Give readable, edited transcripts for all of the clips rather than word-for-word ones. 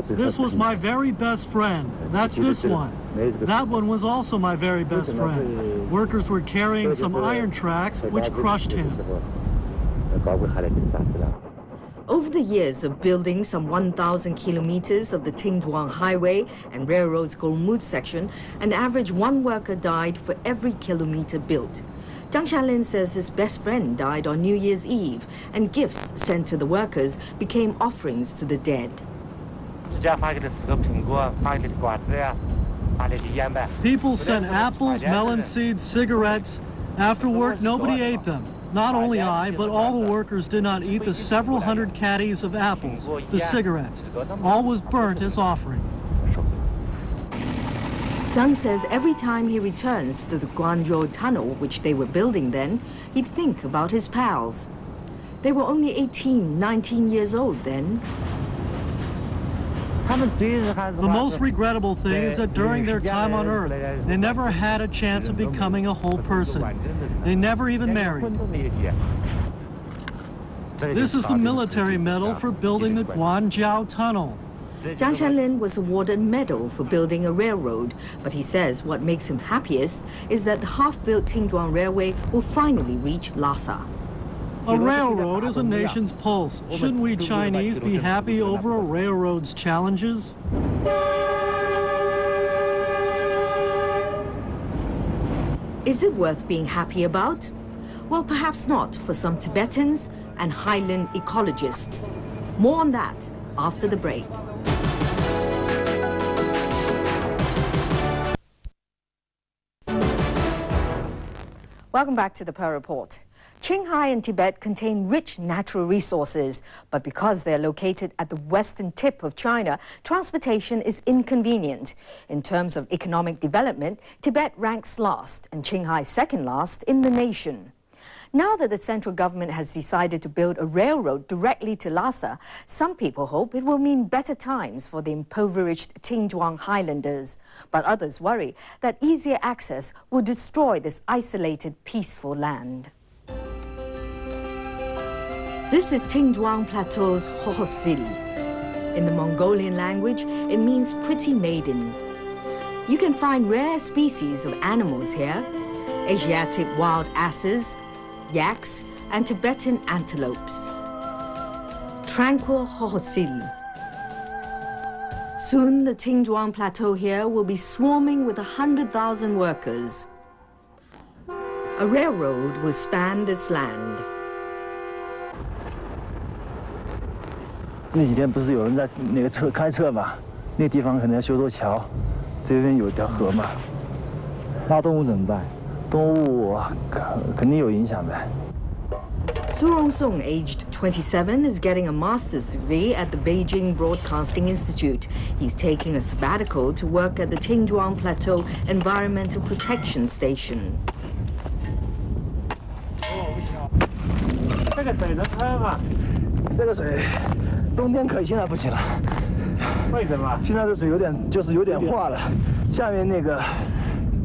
This was my very best friend. That's this one. That one was also my very best friend. Workers were carrying some iron tracks, which crushed him. Over the years of building some 1,000 kilometers of the Tingduang Highway and Railroad's Golmud section, an average one worker died for every kilometer built. Zhang Xianlin says his best friend died on New Year's Eve, and gifts sent to the workers became offerings to the dead. People sent apples, melon seeds, cigarettes. After work, nobody ate them. Not only I, but all the workers did not eat the several hundred caddies of apples, the cigarettes. All was burnt as offering. Zhang says every time he returns to the Guangzhou tunnel, which they were building then, he'd think about his pals. They were only 18, 19 years old then. The most regrettable thing is that during their time on Earth, they never had a chance of becoming a whole person. They never even married. This is the military medal for building the Guangzhou Tunnel. Zhang Xianlin was awarded a medal for building a railroad, but he says what makes him happiest is that the half-built Tingduang Railway will finally reach Lhasa. A railroad is a nation's pulse. Shouldn't we Chinese be happy over a railroad's challenges? Is it worth being happy about? Well, perhaps not for some Tibetans and highland ecologists. More on that after the break. Welcome back to the Pearl Report. Qinghai and Tibet contain rich natural resources, but because they're located at the western tip of China, transportation is inconvenient. In terms of economic development, Tibet ranks last and Qinghai second last in the nation. Now that the central government has decided to build a railroad directly to Lhasa, some people hope it will mean better times for the impoverished Tingduang highlanders. But others worry that easier access will destroy this isolated, peaceful land. This is Tingduang Plateau's Hoho City. In the Mongolian language, it means pretty maiden. You can find rare species of animals here: Asiatic wild asses, yaks, and Tibetan antelopes. Tranquil Hoho City. Soon, the Tingduang Plateau here will be swarming with 100,000 workers. A railroad will span this land. 那几天不是有人在那个开测嘛？那地方可能要修座桥，这边有一条河嘛。那动物怎么办？动物肯定有影响呗。 Su Rongsong, aged 27, is getting a master's degree at the Beijing Broadcasting Institute. He's taking a sabbatical to work at the Tingduang Plateau Environmental Protection Station. 这个水能喝吗？这个水冬天可以，现在不行了。为什么？现在这水有点化了，下面那个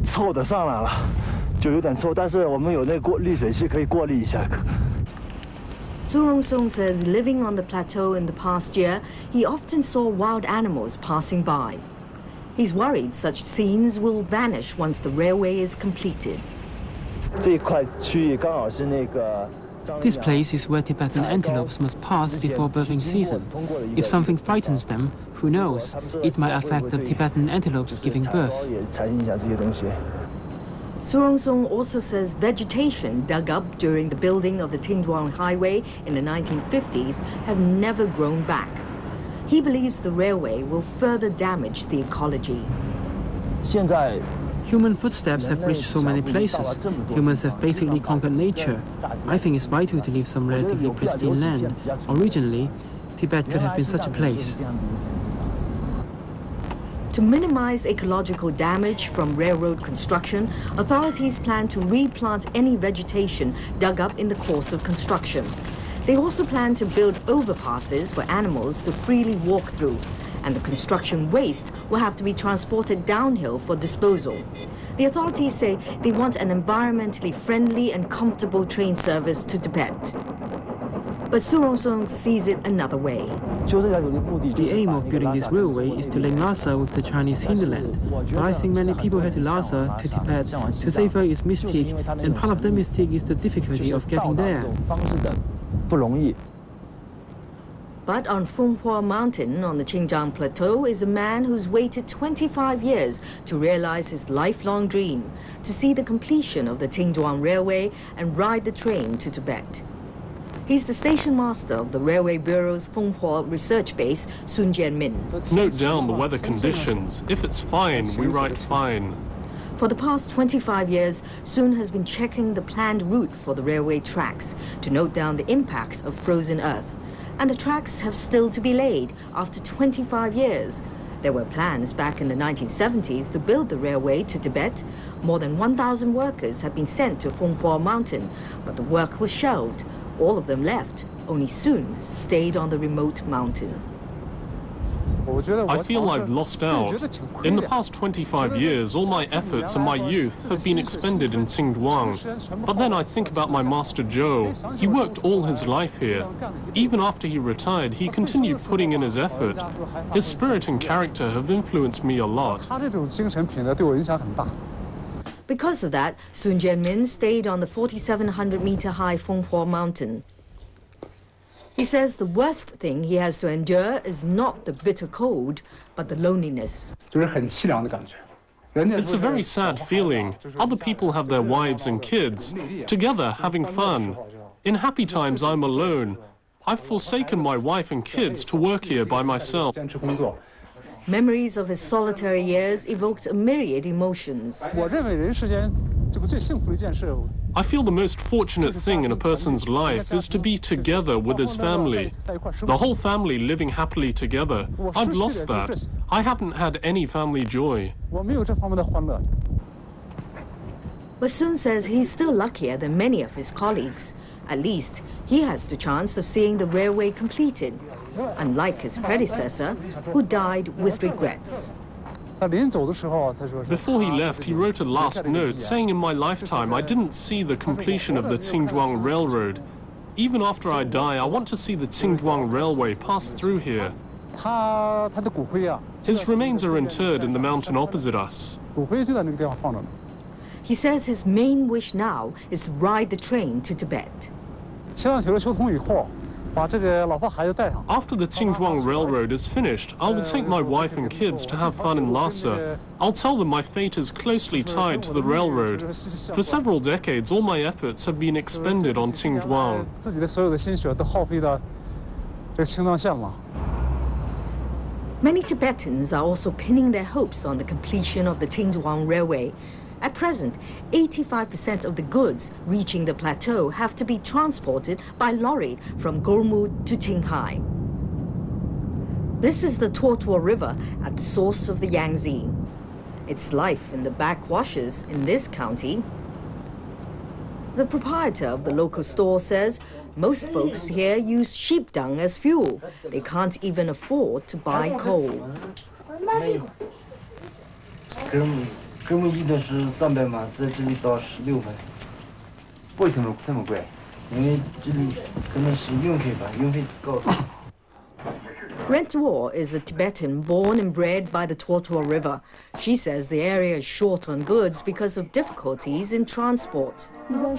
臭的上来了，就有点臭。但是我们有那滤水器可以过滤一下。 Su Rongsong says living on the plateau in the past year, he often saw wild animals passing by. He's worried such scenes will vanish once the railway is completed. 这一块区域刚好是那个。 This place is where Tibetan antelopes must pass before birthing season. If something frightens them, who knows, it might affect the Tibetan antelopes giving birth. Su Rongsong also says vegetation dug up during the building of the Tingduang Highway in the 1950s have never grown back. He believes the railway will further damage the ecology. Human footsteps have reached so many places. Humans have basically conquered nature. I think it's vital to leave some relatively pristine land. Originally, Tibet could have been such a place. To minimize ecological damage from railroad construction, authorities plan to replant any vegetation dug up in the course of construction. They also plan to build overpasses for animals to freely walk through, and the construction waste will have to be transported downhill for disposal. The authorities say they want an environmentally friendly and comfortable train service to Tibet. But Su Rongsong sees it another way. The aim of building this railway is to link Lhasa with the Chinese hinterland, but I think many people head to Lhasa, to Tibet, to savor its mystique, and part of the mystique is the difficulty of getting there. But on Fenghua Mountain on the Qingjiang Plateau is a man who's waited 25 years to realize his lifelong dream, to see the completion of the Qingzhuang Railway and ride the train to Tibet. He's the station master of the Railway Bureau's Fenghua research base, Sun Jianmin. Note down the weather conditions. If it's fine, we write fine. For the past 25 years, Sun has been checking the planned route for the railway tracks to note down the impact of frozen earth. And the tracks have still to be laid after 25 years. There were plans back in the 1970s to build the railway to Tibet. More than 1,000 workers had been sent to Fenghua Mountain, but the work was shelved. All of them left. Only Sun stayed on the remote mountain. I feel I've lost out. In the past 25 years, all my efforts and my youth have been expended in Qingzhuang. But then I think about my master Zhou. He worked all his life here. Even after he retired, he continued putting in his effort. His spirit and character have influenced me a lot. Because of that, Sun Jianmin stayed on the 4,700-meter-high Fenghua Mountain. He says the worst thing he has to endure is not the bitter cold, but the loneliness. It's a very sad feeling. Other people have their wives and kids, together having fun. In happy times, I'm alone. I've forsaken my wife and kids to work here by myself. Memories of his solitary years evoked a myriad emotions. I feel the most fortunate thing in a person's life is to be together with his family. The whole family living happily together. I've lost that. I haven't had any family joy. But Sun says he's still luckier than many of his colleagues. At least, he has the chance of seeing the railway completed, unlike his predecessor, who died with regrets. Before he left, he wrote a last note saying in my lifetime I didn't see the completion of the Qingzhuang Railroad. Even after I die, I want to see the Qingzhuang Railway pass through here. His remains are interred in the mountain opposite us. He says his main wish now is to ride the train to Tibet. After the Qingzhuang Railroad is finished, I will take my wife and kids to have fun in Lhasa. I'll tell them my fate is closely tied to the railroad. For several decades, all my efforts have been expended on Qingzhuang. Many Tibetans are also pinning their hopes on the completion of the Qingzhuang Railway. At present, 85% of the goods reaching the plateau have to be transported by lorry from Gormud to Qinghai. This is the Tuotuo River at the source of the Yangtze. It's life in the backwashes in this county. The proprietor of the local store says most folks here use sheep dung as fuel. They can't even afford to buy coal. 根本一吨是300码，在这里到16分。为什么这么贵？因为这里可能是运费吧，运费高。Ren Tuo is a Tibetan born and bred by the Tuotuo River. She says the area is short on goods because of difficulties in transport.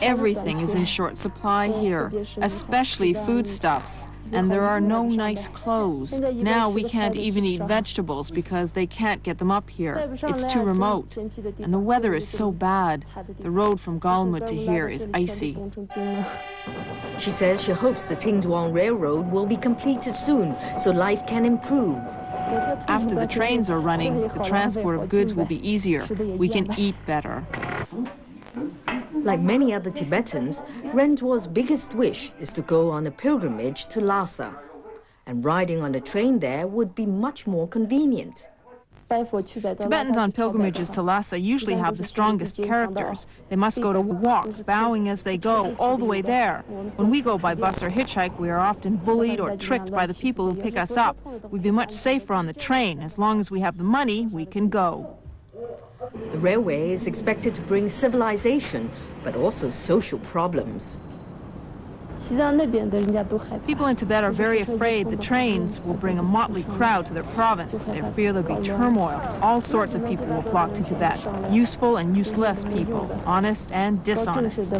Everything is in short supply here, especially foodstuffs. And there are no nice clothes. Now we can't even eat vegetables because they can't get them up here. It's too remote. And the weather is so bad. The road from Galmud to here is icy. She says she hopes the Qingzhuang Railroad will be completed soon so life can improve. After the trains are running, the transport of goods will be easier. We can eat better. Like many other Tibetans, Ren Tuo's biggest wish is to go on a pilgrimage to Lhasa. And riding on a train there would be much more convenient. Tibetans on pilgrimages to Lhasa usually have the strongest characters. They must go to walk, bowing as they go, all the way there. When we go by bus or hitchhike, we are often bullied or tricked by the people who pick us up. We'd be much safer on the train. As long as we have the money, we can go. The railway is expected to bring civilization, but also social problems. People in Tibet are very afraid the trains will bring a motley crowd to their province. They fear there'll be turmoil. All sorts of people will flock to Tibet. Useful and useless people, honest and dishonest.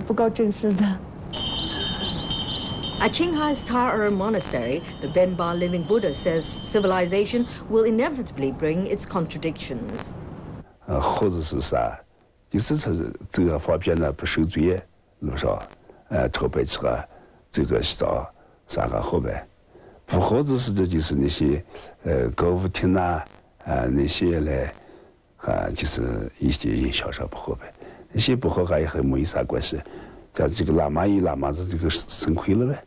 At Qinghai's Tara Monastery, the Benba living Buddha says civilization will inevitably bring its contradictions. 后子是啥？就是这个方面呢不受罪，那么说，偷白吃个，这个洗澡，啥个好呗？不好子是的就是那些歌舞厅呐，那些嘞，就是一些影响上不好呗。那些不好还和没啥关系，像这个喇嘛一喇嘛子这个生亏了呗。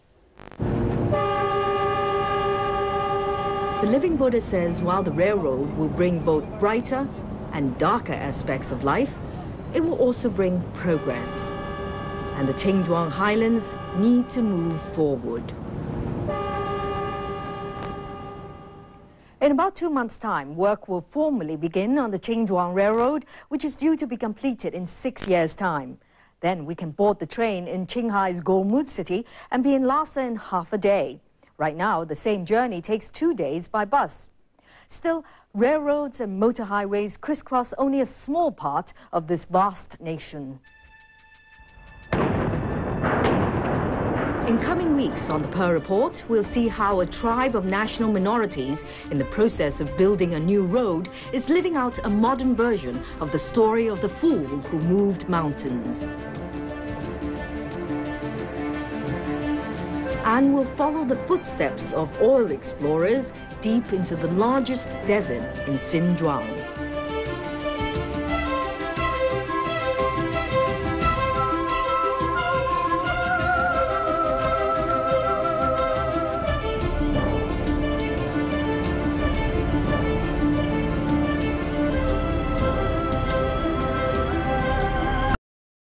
The living Buddha says while the railroad will bring both brighter and darker aspects of life, it will also bring progress. And the Qingzhuang Highlands need to move forward. In about 2 months' time, work will formally begin on the Qingzhuang Railroad, which is due to be completed in 6 years' time. Then we can board the train in Qinghai's Golmud city and be in Lhasa in half a day. Right now, the same journey takes 2 days by bus. Still, railroads and motor highways crisscross only a small part of this vast nation. In coming weeks on the Pearl Report, we'll see how a tribe of national minorities in the process of building a new road is living out a modern version of the story of the fool who moved mountains. And we'll follow the footsteps of oil explorers deep into the largest desert in Xinjiang.